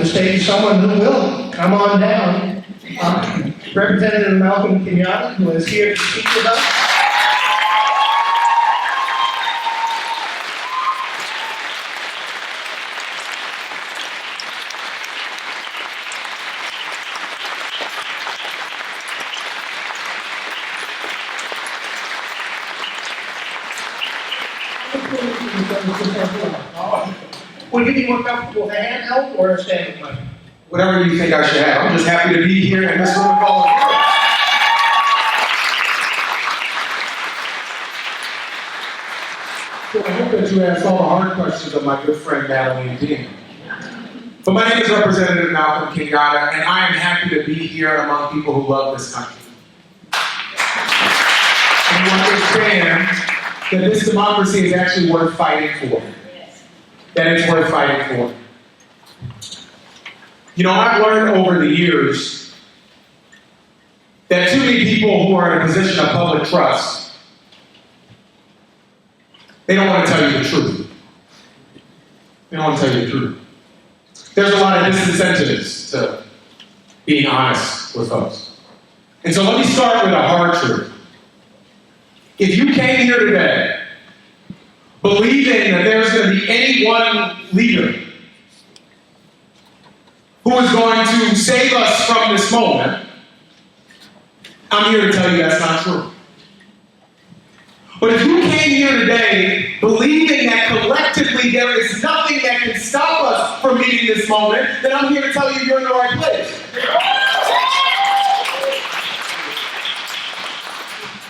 the stage someone who will come on down. Representative Malcolm Kenyatta, who is here to speak with us. Will you be more comfortable with a handheld or a standing mic? Whatever you think I should have. I'm just happy to be here in this room with all of you. So I hope that you asked all the hard questions of my good friend Natalie Dean. But my name is Representative Malcolm Kenyatta, and I am happy to be here among people who love this country. And you understand that this democracy is actually worth fighting for. That it's worth fighting for. You know, I've learned over the years that too many people who are in a position of public trust, they don't want to tell you the truth. They don't want to tell you the truth. There's a lot of disincentives to being honest with folks. And so let me start with a hard truth. If you came here today believing that there's going to be any one leader who is going to save us from this moment, I'm here to tell you that's not true. But if you came here today believing that collectively there is nothing that can stop us from meeting this moment, then I'm here to tell you you're in the right place.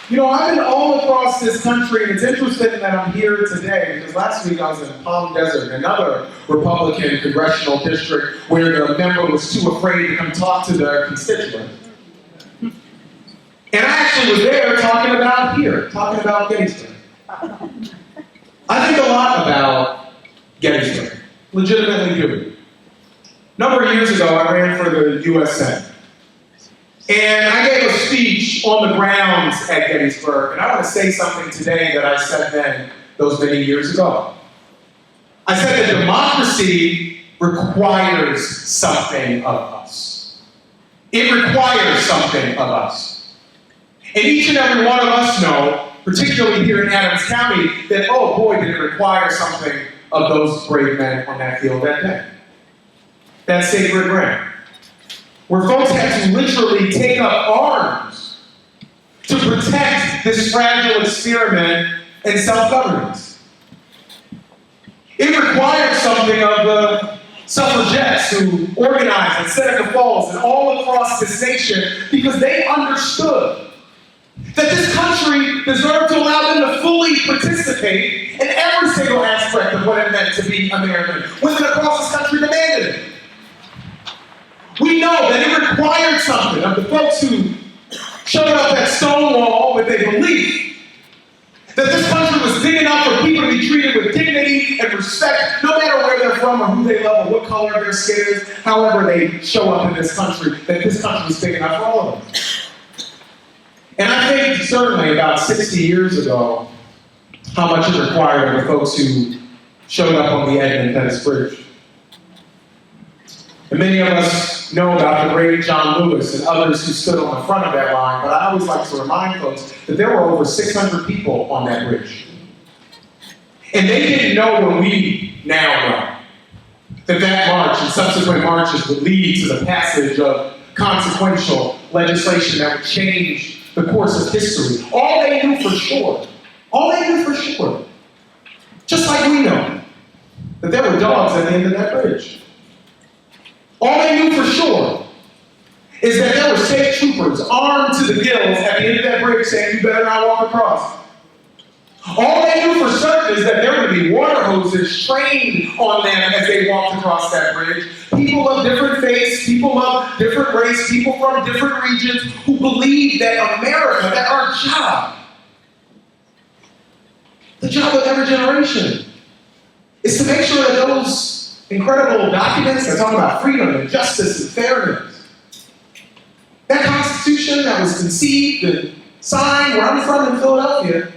You know, I've been all across this country, and it's interesting that I'm here today, because last week I was in Palm Desert, another Republican congressional district, where the member was too afraid to come talk to their constituents. And I actually was there talking about Gettysburg. I think a lot about Gettysburg, legitimately do. A number of years ago, I ran for the U.S. Senate. And I gave a speech on the grounds at Gettysburg, and I want to say something today that I said then, those many years ago. I said that democracy requires something of us. It requires something of us. And each and every one of us know, particularly here in Adams County, that, oh boy, did it require something of those brave men on that field that day. That sacred ground. Where folks had to literally take up arms to protect this fragile experiment in self-governance. It required something of the suffragettes who organized in Seneca Falls and all across this nation, because they understood that this country deserved to allow them to fully participate in every single aspect of what it meant to be American. Women across this country demanded it. We know that it required something of the folks who showed up at Stonewall with a belief that this country was big enough for people to be treated with dignity and respect, no matter where they're from or who they love or what color their skin is, however they show up in this country, that this country was big enough for all of us. And I think certainly about 60 years ago, how much it required of the folks who showed up on the Edmund Pettus Bridge. And many of us know about the great John Lewis and others who stood on the front of that line, but I always like to remind folks that there were over 600 people on that bridge. And they didn't know what we now know, that that march and subsequent marches would lead to the passage of consequential legislation that would change the course of history. All they knew for sure, just like we know, that there were dogs at the end of that bridge. All they knew for sure is that there were state troopers armed to the gills at the end of that bridge saying, you better not walk across. All they knew for certain is that there would be water hoses trained on them as they walked across that bridge. People of different faiths, people of different race, people from different regions who believed that America, that our job, the job of every generation, is to make sure that those incredible documents that talk about freedom and justice and fairness, that Constitution that was conceived and signed where I'm from in Philadelphia,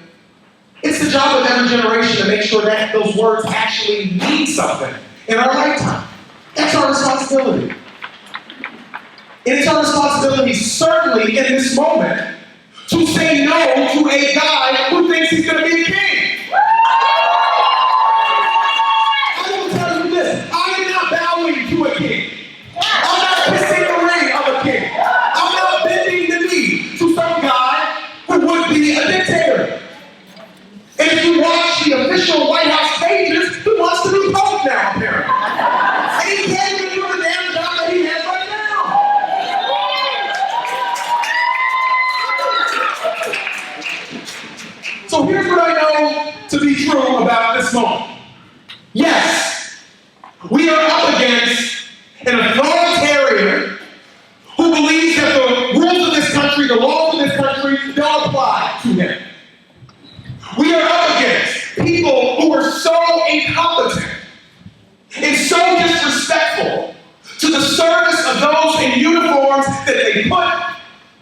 it's the job of every generation to make sure that those words actually mean something in our lifetime. That's our responsibility. And it's our responsibility, certainly in this moment, to say no to a guy who thinks he's going to be a king. I will tell you this, I am not bowing to a king. I'm not kissing the ring of a king. I'm not bending the knee to some guy who would be a dictator. And if you watch the official White House pages, he wants to be Pope now, apparently. And he can't even do the damn job that he has right now. So here's what I know to be true about this moment. Yes, we are up against an authoritarian who believes that the rules of this country, the laws of this country, don't apply to him. We are up against people who are so incompetent and so disrespectful to the service of those in uniforms that they put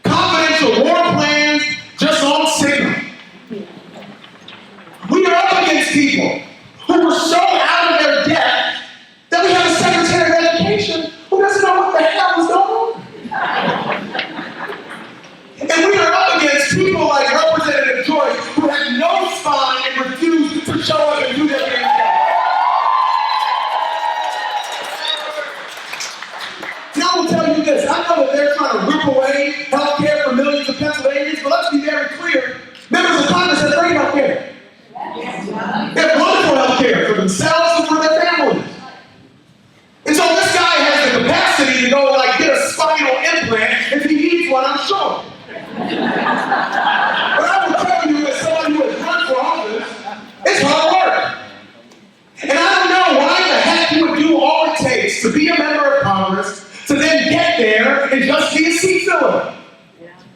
confidential war plans just on signal. We are up against people who are so out of their depth that we have a Secretary of Education who doesn't know what the hell is going on. And we are up against people like Representative Joyce who have no spine and refuse to show up and do their damn job. And I will tell you this, I know that they're trying to rip away health care for millions of Pennsylvanians, but let's be very clear, members of Congress have great health care. They have wonderful health care for themselves and for their families. And so this guy has the capacity to go like get a spinal implant if he needs one, I'm sure. But I will tell you, as someone who has run for office, it's hard work. And I don't know why the heck you would do all it takes to be a member of Congress, to then get there and just be a seat filler.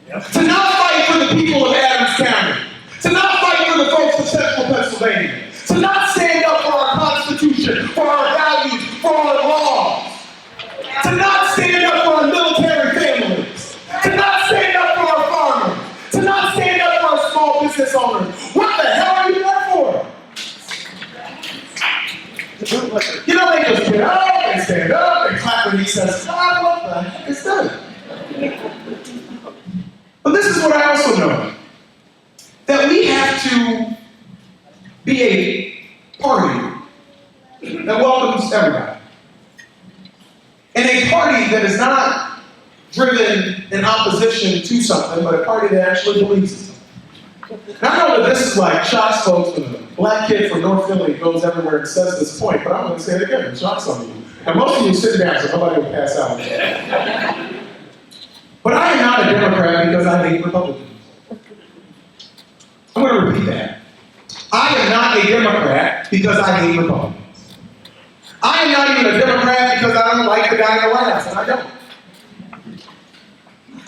To not fight for the people of Adams County. To not fight for the folks of Central Pennsylvania. To not stand up for our Constitution, for our values, for our laws. To not stand up for our military families. To not stand up for our farmers. To not stand up for our small business owners. What the hell are you there for? You know, they just get up, they stand up, they clap when he says, God, what the heck is that? But this is what I also know. That we have to be a party that welcomes everybody. And a party that is not driven in opposition to something, but a party that actually believes in something. Now, I know that this is like shocks folks when a black kid from North Philly goes everywhere and says this point, but I'm going to say it again, it shocks some of you. And most of you sit down so nobody will pass out. But I am not a Democrat because I hate Republicans. I'm going to repeat that. I am not a Democrat because I hate Republicans. I am not even a Democrat because I don't like the guy in the White House, and I don't.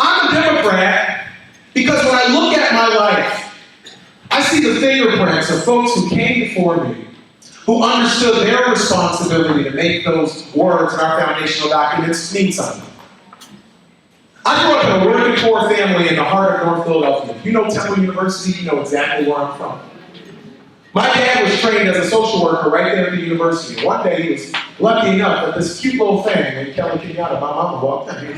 I'm a Democrat because when I look at my life, I see the fingerprints of folks who came before me, who understood their responsibility to make those words in our foundational documents mean something. I grew up in a working poor family in the heart of North Philadelphia. You know Temple University, you know exactly where I'm from. My dad was trained as a social worker right there at the university. One day he was lucky enough that this cute little thing named Kelly Kenyatta, my mama, walked in.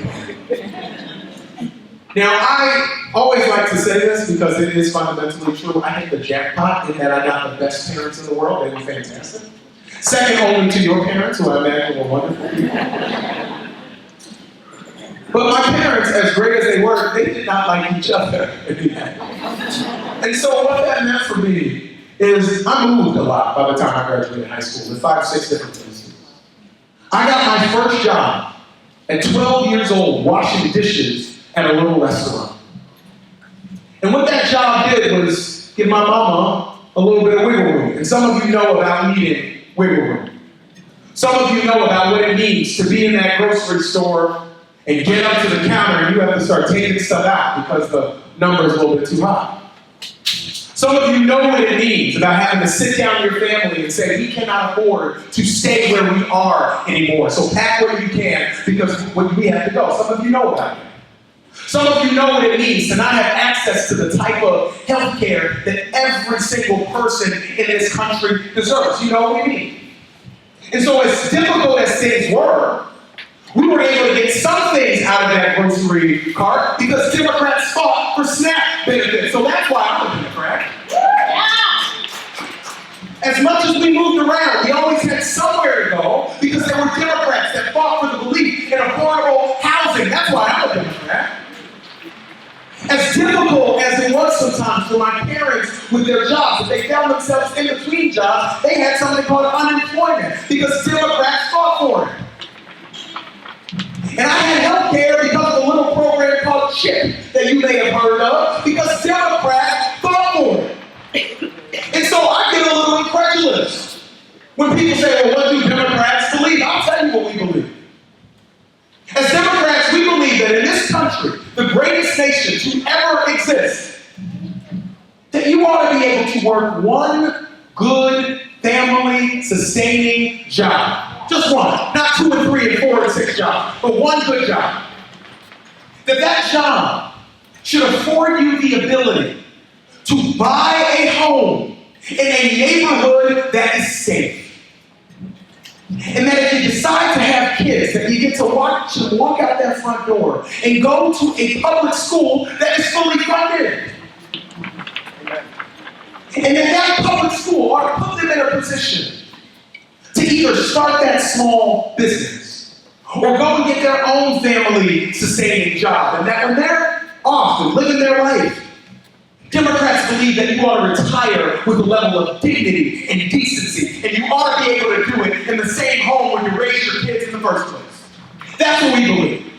Now, I always like to say this because it is fundamentally true. I hit the jackpot in that I got the best parents in the world. They were fantastic. Second only to your parents, who I imagine were wonderful people. But my parents, as great as they were, they did not like each other. And so what that meant for me is I moved a lot by the time I graduated high school in 5 or 6 different places. I got my first job at 12 years old washing dishes at a little restaurant. And what that job did was give my mama a little bit of wiggle room. And some of you know about needing wiggle room. Some of you know about what it means to be in that grocery store and get up to the counter and you have to start taking stuff out because the number is a little bit too high. Some of you know what it means about having to sit down with your family and say, we cannot afford to stay where we are anymore. So pack what you can because we have to go. Some of you know about it. Some of you know what it means to not have access to the type of health care that every single person in this country deserves. You know what we mean. And so as difficult as things were, we were able to get some things out of that grocery cart because Democrats fought for SNAP benefits. So that's why I'm a Democrat. As much as we moved around, we always had somewhere to go because there were Democrats that fought for the belief in affordable housing. That's why I'm a Democrat. As difficult as it was sometimes for my parents with their jobs, if they found themselves in between jobs, they had something called unemployment because Democrats fought for it. And I had health care because of a little program called CHIP that you may have heard of because Democrats fought for it. And so I get a little incredulous when people say, well, what do Democrats believe? I'll tell you what we believe. As Democrats, we believe that in this country, the greatest nation to ever exist, that you ought to be able to work one good, family-sustaining job. Just one. Not 2 and 3 and 4 and 6 jobs, but one good job. That job should afford you the ability to buy a home in a neighborhood that is safe. And that if you decide to have kids, that you get to walk out that front door and go to a public school that is fully funded. And that public school ought to put them in a position to either start that small business or go and get their own family-sustaining job. And that when they're off and living their life, Democrats believe that you ought to retire with a level of dignity and decency, and you ought to be able to do it in the same home where you raised your kids in the first place. That's what we believe.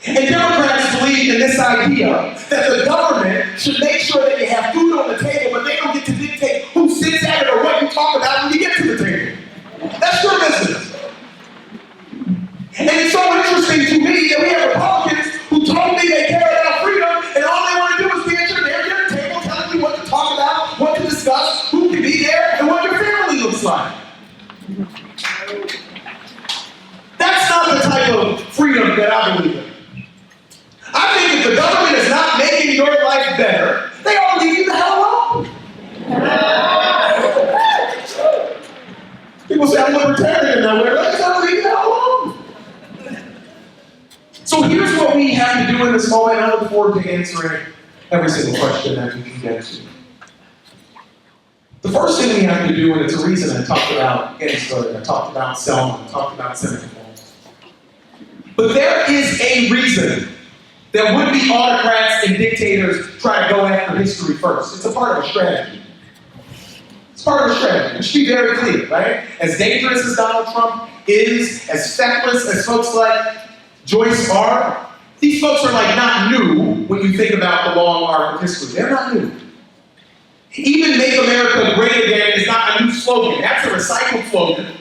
And Democrats believe in this idea that the government should make sure that you have food on the table, but they don't get to dictate who sits at it or what you talk about when you get to the table. That's your business. And it's so interesting to me that we have Republicans who told me they care about freedom, and all they want to do is be at your dinner table telling you what to talk about, what to discuss, who can be there, and what your family looks like. That's not the type of freedom that I believe in. I think if the government is not making your life better, they ought to leave you the hell alone. People say I'm libertarian now. They ought to leave you the hell alone. So here's what we have to do in this moment. I look forward to answering every single question that we can get to. The first thing we have to do, and it's a reason I talked about Gettysburg, I talked about Selma, I talked about Seneca Falls. But there is a reason that would-be autocrats and dictators try to go after history first. It's a part of a strategy. It's part of a strategy. It should be very clear, right? As dangerous as Donald Trump is, as feckless as folks like Joyce are, these folks are like not new when you think about the long arc of history. They're not new. Even Make America Great Again is not a new slogan. That's a recycled slogan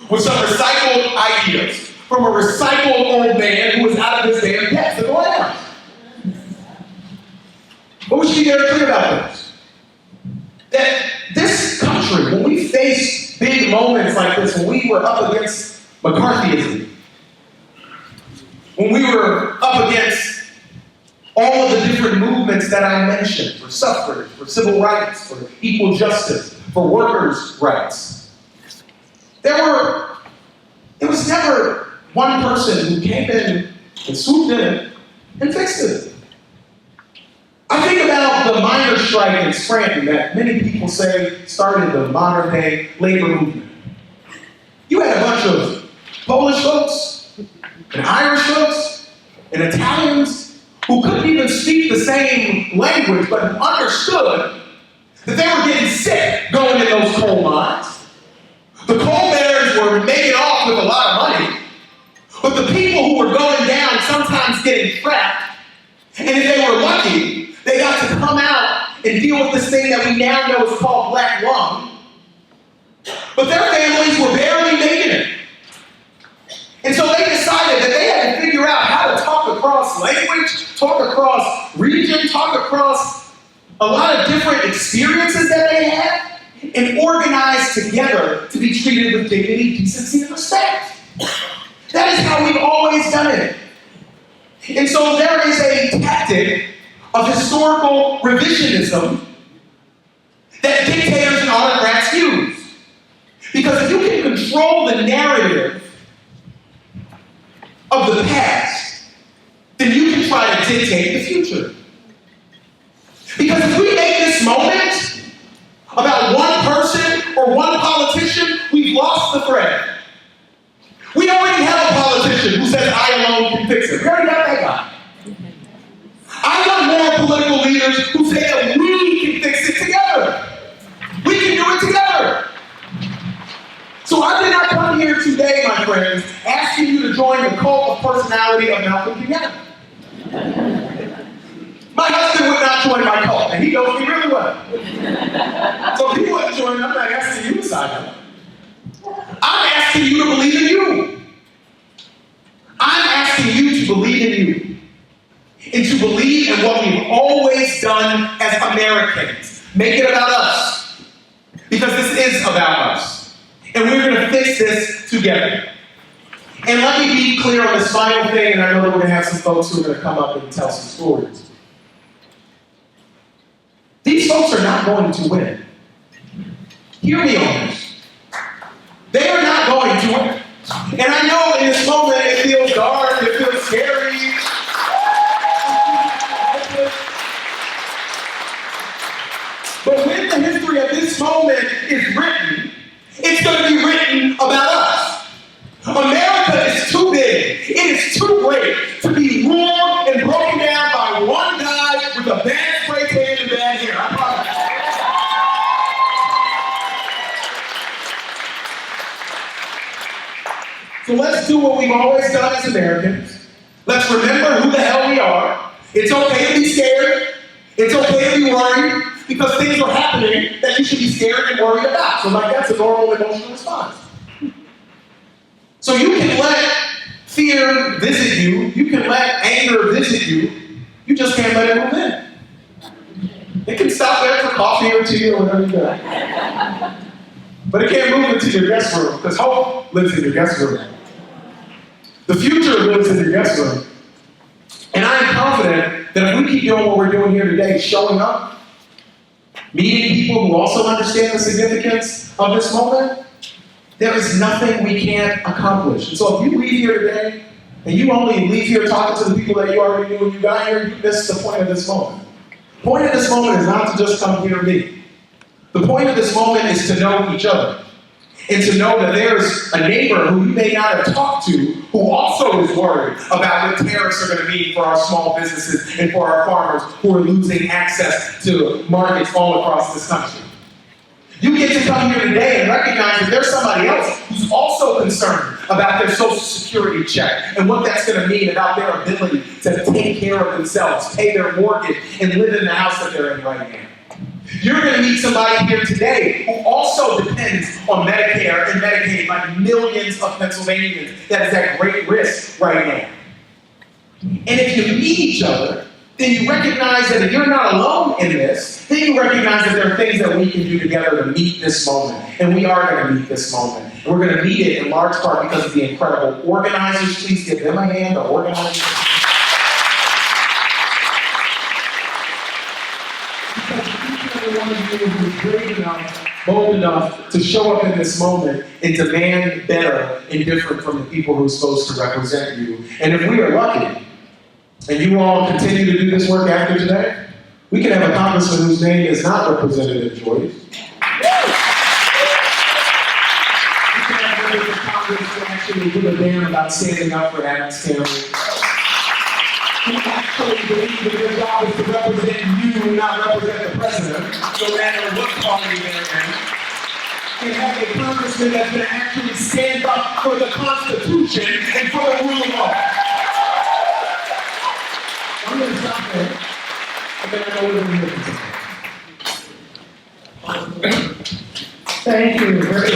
with some recycled ideas from a recycled old man who was out of his damn depth in the White House. But we should be very clear about this. That this country, when we face big moments like this, when we were up against McCarthyism, when we were up against all of the different movements that I mentioned, for suffrage, for civil rights, for equal justice, for workers' rights, there was never one person who came in and swooped in and fixed it. I think about the miners' strike in Scranton that many people say started the modern-day labor movement. You had a bunch of Polish folks, and Irish folks, and Italians who couldn't even speak the same language but understood that they were getting sick going in those coal mines. The coal barons were making off with a lot of money, but the people who were going down sometimes getting trapped, and if they were lucky, they got to come out and deal with this thing that we now know is called black lung. But their families were barely making it. And so they decided that they had to figure out how to talk across language, talk across region, talk across a lot of different experiences that they had, and organize together to be treated with dignity, decency, and respect. That is how we've always done it. And so there is a tactic of historical revisionism that dictators and autocrats use. Because if you can control control the narrative of the past, then you can try to dictate the future. Because if we make this moment about one person or one politician, we've lost the thread. We already have a politician who says, I alone can fix it. We already got that guy. I want more political leaders who say that we can fix it together. We can do it together. So I did not come here today, my friends, asking you to join the cult of personality of Malcolm X. My husband would not join my cult, and he knows me really well. So if he wouldn't join, I'm not asking you to sign up. I'm asking you to believe in you. I'm asking you to believe in you. And to believe in what we've always done as Americans. Make it about us. Because this is about us. And we're going to fix this together. And let me be clear on this final thing, and I know that we're going to have some folks who are going to come up and tell some stories. These folks are not going to win. Hear me on this. They are not going to win. And I know in this moment it feels dark, it feels scary. But when the history of this moment is written, it's going to be written about us. America is too big. It is too great to be ruled and broken down by one guy with a bad spray tan and bad hair. I promise. So let's do what we've always done as Americans. Let's remember who the hell we are. It's okay to be scared. It's okay to be worried because things are happening that you should be scared and worried about. So like that's a normal emotional response. So you can let fear visit you. You can let anger visit you. You just can't let it move in. It can stop there for coffee or tea or whatever you got. But it can't move into your guest room because hope lives in your guest room. The future lives in your guest room. And I am confident that if we keep doing what we're doing here today, showing up, meeting people who also understand the significance of this moment, there is nothing we can't accomplish. And so if you leave here today, and you only leave here talking to the people that you already knew when you got here, you missed the point of this moment. The point of this moment is not to just come here and meet. The point of this moment is to know each other. And to know that there's a neighbor who you may not have talked to who also is worried about what tariffs are going to mean for our small businesses and for our farmers who are losing access to markets all across this country. You get to come here today and recognize that there's somebody else who's also concerned about their Social Security check and what that's going to mean about their ability to take care of themselves, pay their mortgage, and live in the house that they're in right now. You're going to meet somebody here today who also depends on Medicare and Medicaid like millions of Pennsylvanians that is at great risk right now. And if you meet each other, then you recognize that if you're not alone in this, then you recognize that there are things that we can do together to meet this moment. And we are going to meet this moment. And we're going to meet it in large part because of the incredible organizers. Please give them a hand, the organizers. One of you who is brave enough, bold enough to show up in this moment and demand better and different from the people who are supposed to represent you. And if we are lucky, and you all continue to do this work after today, we can have a congressman whose name is not Representative Joyce. We can have members of Congress who actually give a damn about standing up for Adam's family. Who actually believe that their job is to represent you, not represent the president, no matter what party they're in. And have a congressman that's going to actually stand up for the Constitution and for the rule of law. I'm going to stop there, and then I know we're going to be looking for. Thank you. Very